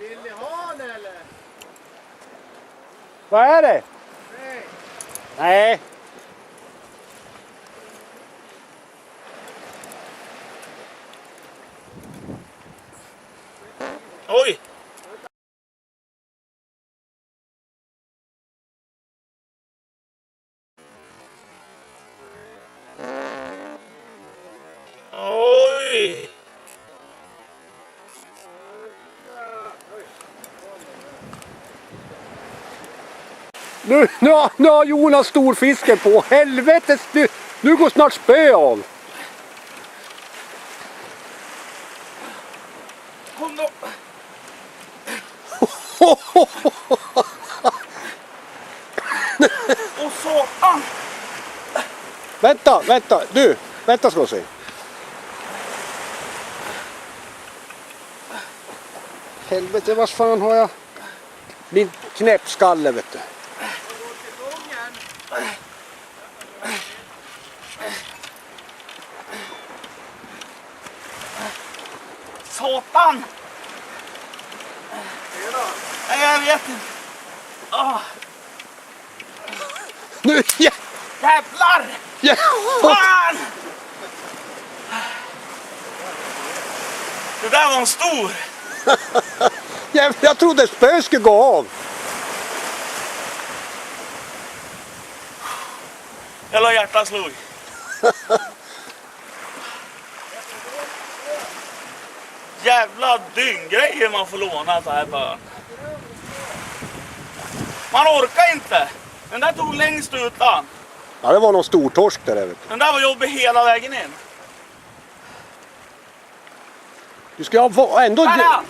Vill ni ha den eller? Vad är det? Nej. Nej. Oj! Oj! Nu har Jonas storfisken på. Helvetes, nu går snart spö av. Kom då! Åh satan! Vänta, vänta ska vi se. Helvete, vad fan har jag? Min knäppskalle, vet du. Satan! Nej, jag vet inte. Nu, Jävlar! ja. Fan! Det där var en stor. Jag trodde spö skulle gå av. Jag la hjärtat slog. Jävla dynggrejer man får låna så här på. Man orkar inte. Den där tog längst utan. Ja, det var någon stor torsk där, vet du. Den där var jobbig hela vägen in. Du ska ha ändå... Där är han!